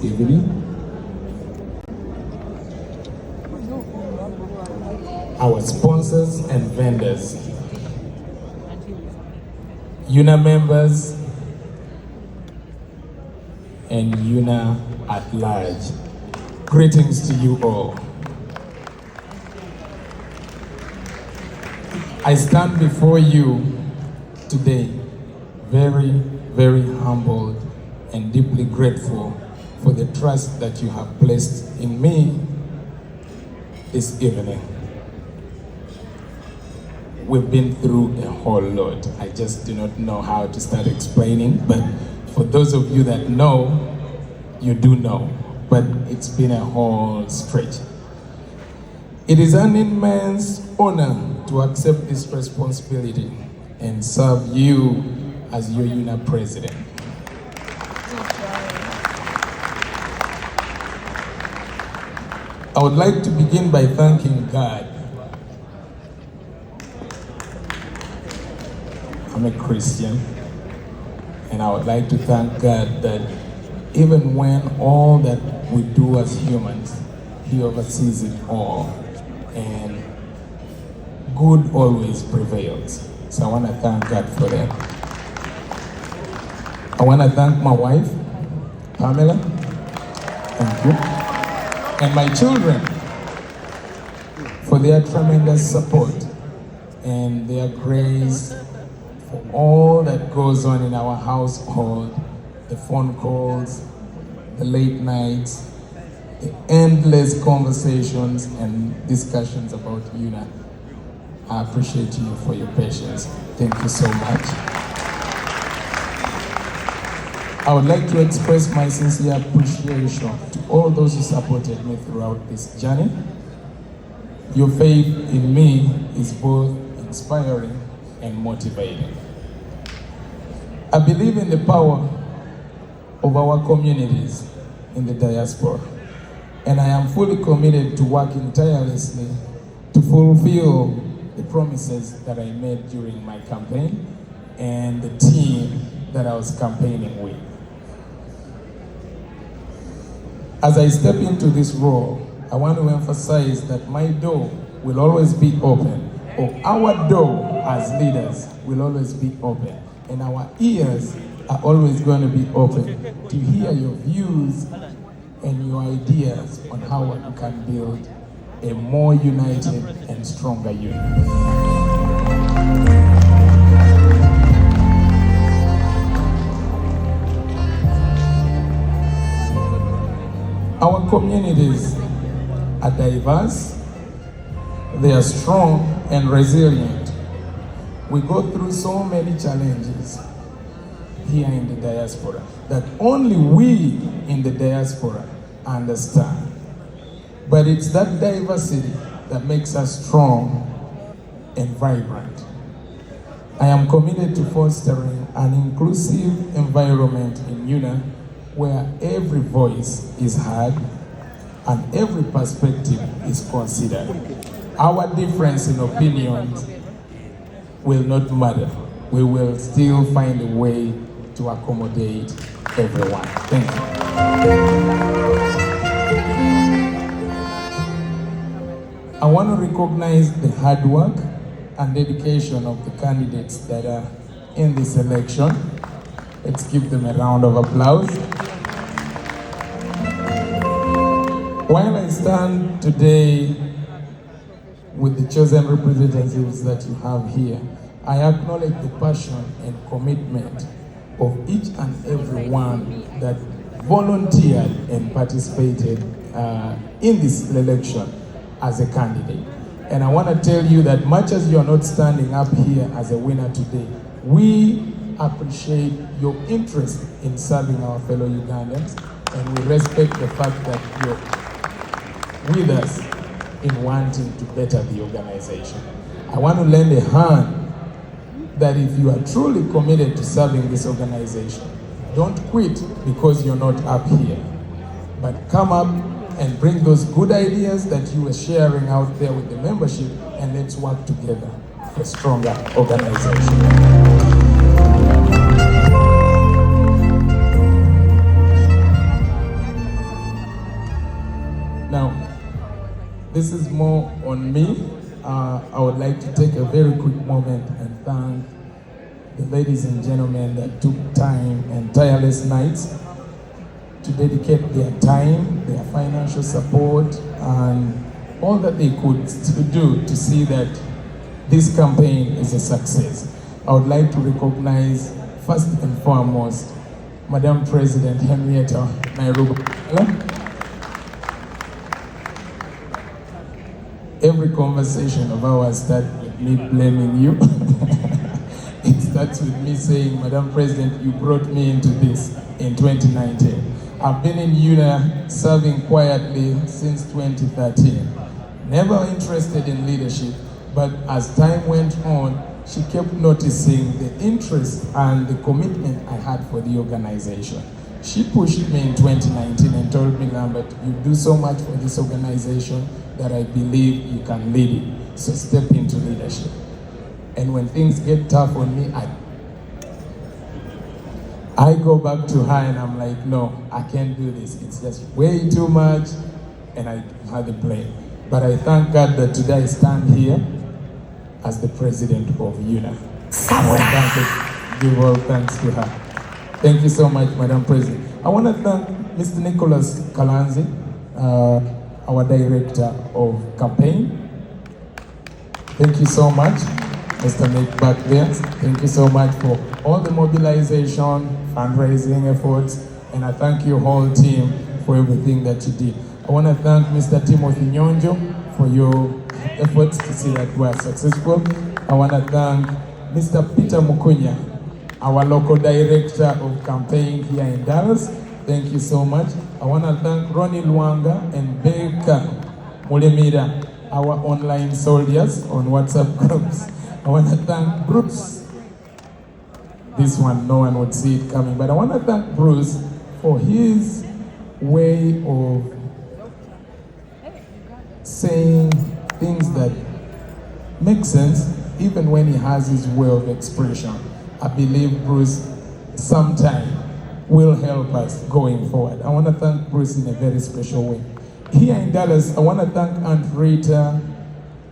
this evening. Our sponsors and vendors, UNAA members, and UNAA at large. Greetings to you all. I stand before you today very, very humbled and deeply grateful for the trust that you have placed in me this evening. We've been through a whole lot. I just do not know how to start explaining, but for those of you that know, you do know, but it's been a whole stretch. It is an immense honor to accept this responsibility and serve you as your UNAA president. I would like to begin by thanking God. I'm a Christian, and I would like to thank God that even when all that we do as humans, He oversees it all, and good always prevails. So I want to thank God for that. I want to thank my wife, Pamela, thank you, and my children for their tremendous support and their grace for all that goes on in our household, the phone calls, the late nights, the endless conversations and discussions about UNAA. I appreciate you for your patience. Thank you so much. I would like to express my sincere appreciation to all those who supported me throughout this journey. Your faith in me is both inspiring and motivating. I believe in the power of our communities in the diaspora, and I am fully committed to working tirelessly to fulfill the promises that I made during my campaign and the team that I was campaigning with. As I step into this role, I want to emphasize that my door will always be open, or our door as leaders will always be open, and our ears are always going to be open to hear your views and your ideas on how we can build a more united and stronger UNAA. Our communities are diverse, they are strong and resilient. We go through so many challenges here in the diaspora that only we in the diaspora understand. But it's that diversity that makes us strong and vibrant. I am committed to fostering an inclusive environment in UNAA where every voice is heard and every perspective is considered. Our difference in opinions will not matter. We will still find a way to accommodate everyone. Thank you. I want to recognize the hard work and dedication of the candidates that are in this election. Let's give them a round of applause. While I stand today with the chosen representatives that you have here, I acknowledge the passion and commitment of each and every one that volunteered and participated in this election as a candidate. And I want to tell you that much as you're not standing up here as a winner today, we appreciate your interest in serving our fellow Ugandans, and we respect the fact that you're with us in wanting to better the organization. I want to lend a hand that if you are truly committed to serving this organization, don't quit because you're not up here, but come up and bring those good ideas that you were sharing out there with the membership, and let's work together for a stronger organization. Now, this is more on me. I would like to take a very quick moment and thank the ladies and gentlemen that took time and tireless nights to dedicate their time, their financial support, and all that they could to do to see that this campaign is a success. I would like to recognize, first and foremost, Madam President Henrietta Nairobi. Every conversation of ours starts with me blaming you. It starts with me saying, Madam President, you brought me into this in 2019. I've been in UNAA serving quietly since 2013. Never interested in leadership, but as time went on, she kept noticing the interest and the commitment I had for the organization. She pushed me in 2019 and told me, Lambert, you do so much for this organization that I believe you can lead it. So step into leadership. And when things get tough on me, I go back to her and I'm like, no, I can't do this. It's just way too much, and I had the blame. But I thank God that today I stand here as the president of UNAA. I want to give all thanks to her. Thank you so much, Madam President. I want to thank Mr. Nicholas Kalanzi, our Director of Campaign. Thank you so much, Mr. Nick back there. Thank you so much for all the mobilization, fundraising efforts, and I thank your whole team for everything that you did. I want to thank Mr. Timothy Nyonjo for your efforts to see that we are successful. I want to thank Mr. Peter Mukunya, our local director of campaign here in Dallas. Thank you so much. I want to thank Ronnie Luanga and Becca Mulemira, our online soldiers on WhatsApp groups. I want to thank Bruce. This one, no one would see it coming, but I want to thank Bruce for his way of saying things that make sense, even when he has his way of expression. I believe Bruce sometime will help us going forward. I want to thank Bruce in a very special way. Here in Dallas, I want to thank Aunt Rita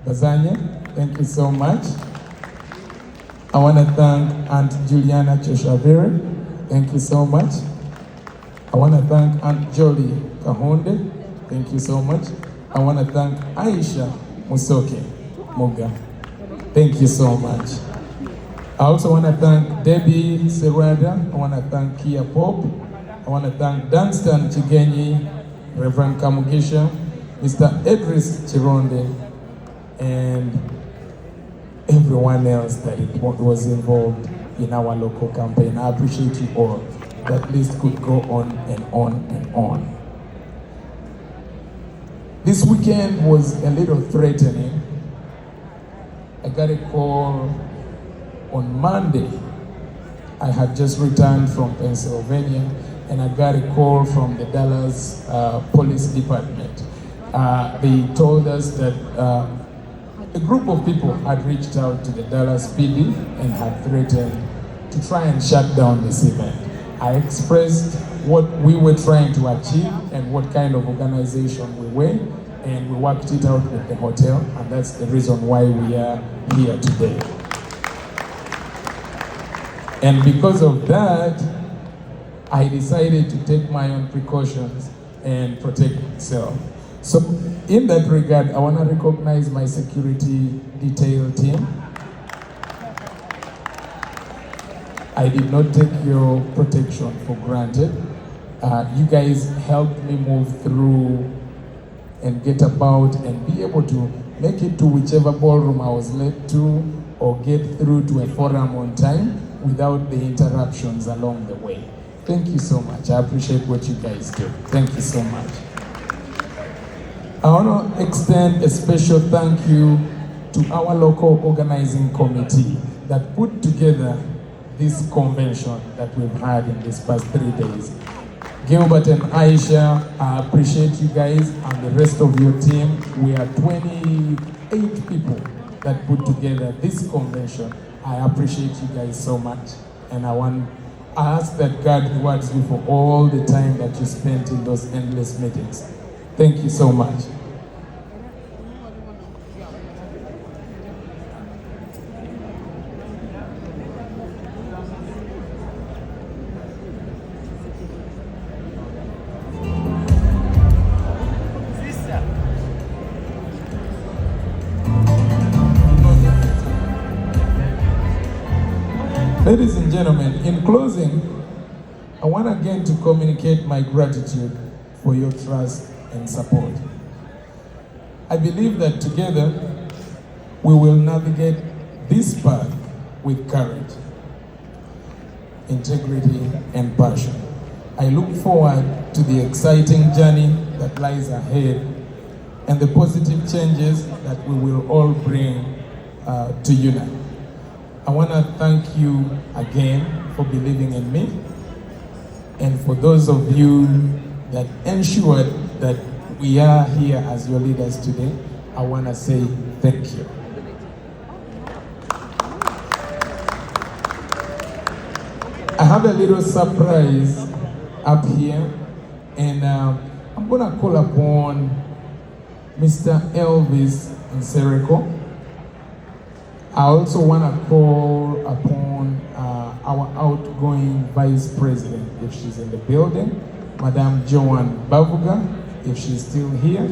Bazanya. Thank you so much. I want to thank Aunt Juliana Choshavere. Thank you so much. I want to thank Aunt Jolie Kahonde. Thank you so much. I want to thank Aisha Musoke Muga. Thank you so much. I also want to thank Debbie Serrada. I want to thank Kia Pope. I want to thank Dunstan Chigenyi, Reverend Kamugisha, Mr. Edris Chironde, and everyone else that was involved in our local campaign. I appreciate you all. That list could go on and on and on. This weekend was a little threatening. I got a call on Monday. I had just returned from Pennsylvania, and I got a call from the Dallas Police Department. They told us that a group of people had reached out to the Dallas PD and had threatened to try and shut down this event. I expressed what we were trying to achieve and what kind of organization we were, and we worked it out with the hotel, and that's the reason why we are here today. And because of that, I decided to take my own precautions and protect myself. So in that regard, I want to recognize my security detail team. I did not take your protection for granted. You guys helped me move through and get about and be able to make it to whichever ballroom I was led to, or get through to a forum on time without the interruptions along the way. Thank you so much. I appreciate what you guys do. Thank you so much. I want to extend a special thank you to our local organizing committee that put together this convention that we've had in these past 3 days. Gilbert and Aisha, I appreciate you guys and the rest of your team. We are 28 people that put together this convention. I appreciate you guys so much, and I ask that God rewards you for all the time that you spent in those endless meetings. Thank you so much. Ladies and gentlemen, in closing, I want again to communicate my gratitude for your trust and support. I believe that together we will navigate this path with courage, integrity, and passion. I look forward to the exciting journey that lies ahead and the positive changes that we will all bring to UNAA. I want to thank you again for believing in me, and for those of you that ensured that we are here as your leaders today, I want to say thank you. I have a little surprise up here, and I'm going to call upon Mr. Elvis Nsereko. I also want to call upon our outgoing Vice President, if she's in the building, Madam Joanne Bavuga, if she's still here.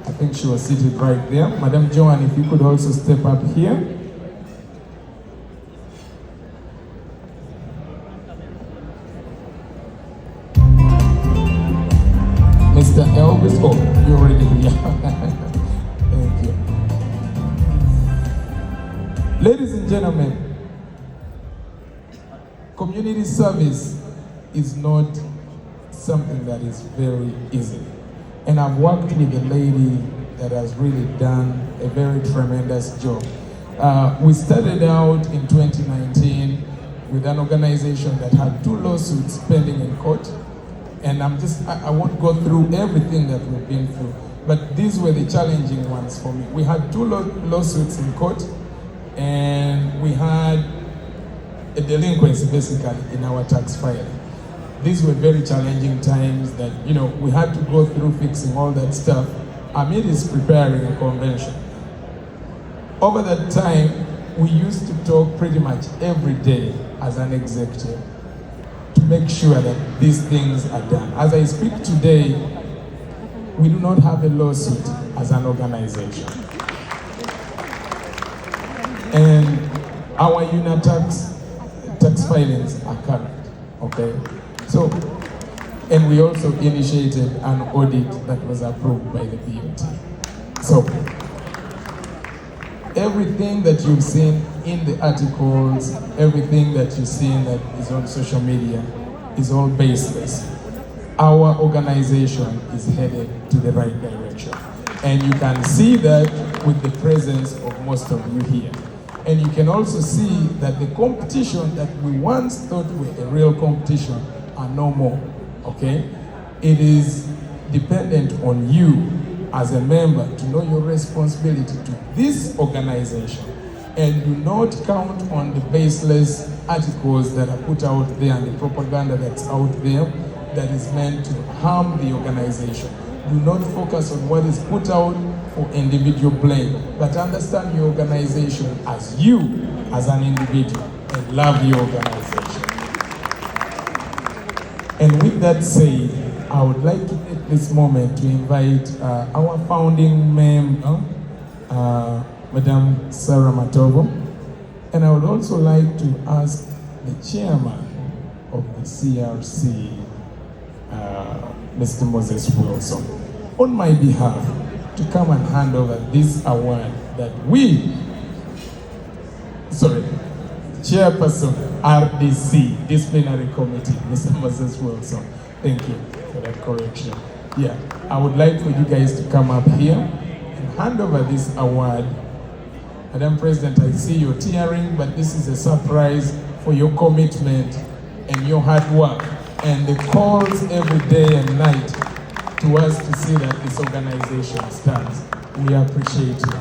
I think she was seated right there. Madam Joanne, if you could also step up here. Mr. Elvis, oh, you're already here. Thank you. Ladies and gentlemen, community service is not something that is very easy. And I've worked with a lady that has really done a very tremendous job. We started out in 2019 with an organization that had 2 lawsuits pending in court. And I won't go through everything that we've been through, but these were the challenging ones for me. We had 2 lawsuits in court, and we had a delinquency basically in our tax filing. These were very challenging times that, we had to go through fixing all that stuff amid is preparing a convention. Over that time, we used to talk pretty much every day as an executive to make sure that these things are done. As I speak today, we do not have a lawsuit as an organization. And our UNAA tax filings are current, okay? So, and we also initiated an audit that was approved by the BOT. So, everything that you've seen in the articles, everything that you've seen that is on social media is all baseless. Our organization is headed to the right direction. And you can see that with the presence of most of you here. And you can also see that the competition that we once thought were a real competition are no more, okay? It is dependent on you as a member to know your responsibility to this organization, and do not count on the baseless articles that are put out there and the propaganda that's out there that is meant to harm the organization. Do not focus on what is put out for individual blame, but understand your organization as you, as an individual, and love your organization. And with that said, I would like to take this moment to invite our founding member, Madam Sarah Matovo, and I would also like to ask the chairman of the CRC, Mr. Moses Wilson, on my behalf, to come and hand over this award that Chairperson, RDC, Disciplinary Committee, Mr. Moses Wilson. Thank you for that correction. Yeah, I would like for you guys to come up here and hand over this award. Madam President, I see you're tearing, but this is a surprise for your commitment and your hard work and the calls every day and night to us to see that this organization stands. We appreciate you.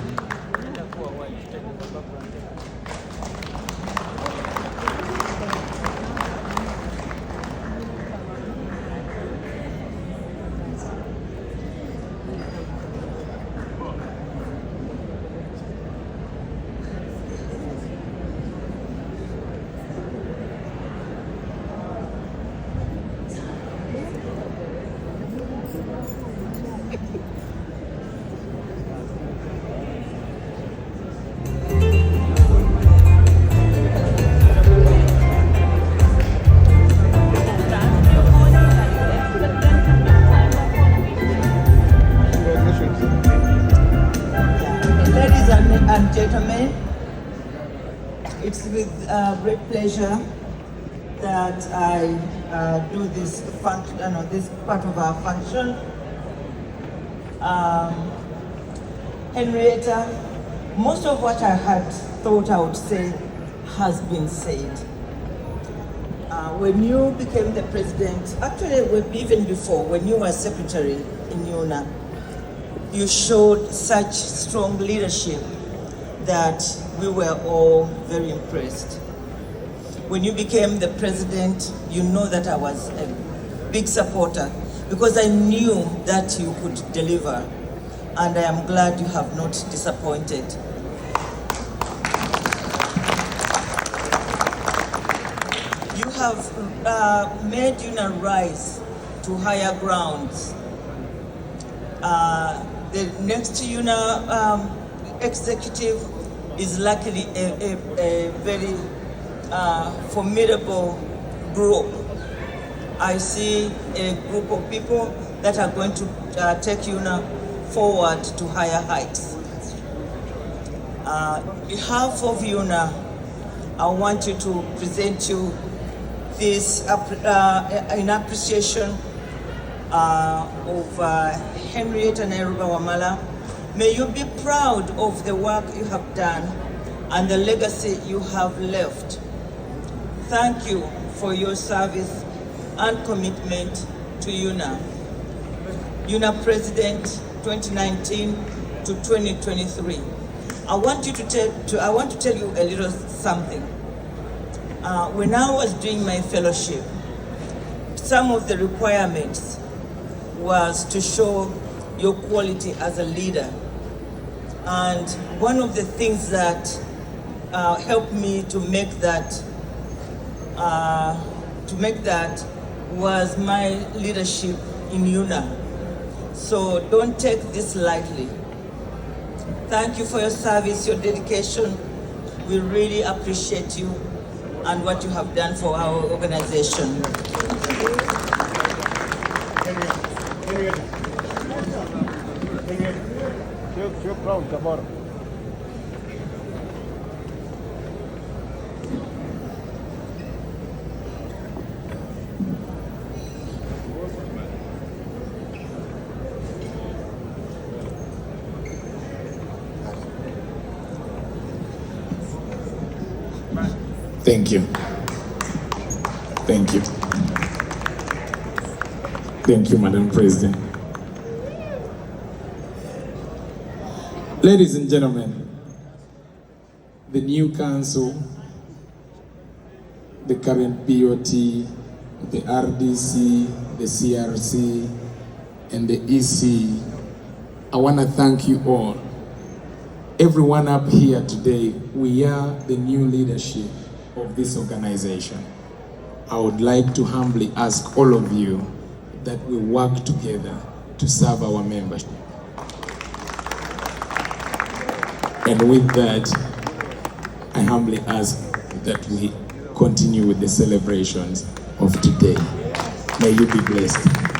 great pleasure that I do this function, this part of our function. Henrietta, most of what I had thought I would say has been said. When you became the president, actually even before, when you were secretary in UNAA, you showed such strong leadership that we were all very impressed. When you became the president, you know that I was a big supporter because I knew that you could deliver, and I am glad you have not disappointed. You have made UNAA rise to higher grounds. The next UNAA executive is luckily a very formidable group. I see a group of people that are going to take UNAA forward to higher heights. On behalf of UNAA, I want you to present you this in appreciation of Henrietta Nairobi Wamala. May you be proud of the work you have done and the legacy you have left. Thank you for your service and commitment to UNAA. UNAA President 2019 to 2023. I want to tell you a little something. When I was doing my fellowship, some of the requirements was to show your quality as a leader. And one of the things that helped me to make that was my leadership in UNAA. So don't take this lightly. Thank you for your service, your dedication. We really appreciate you and what you have done for our organization. Thank you. Thank you. Thank you, Madam President. Ladies and gentlemen, the new council, the current POT, the RDC, the CRC, and the EC, I want to thank you all. Everyone up here today, we are the new leadership of this organization. I would like to humbly ask all of you that we work together to serve our membership. And with that, I humbly ask that we continue with the celebrations of today. May you be blessed.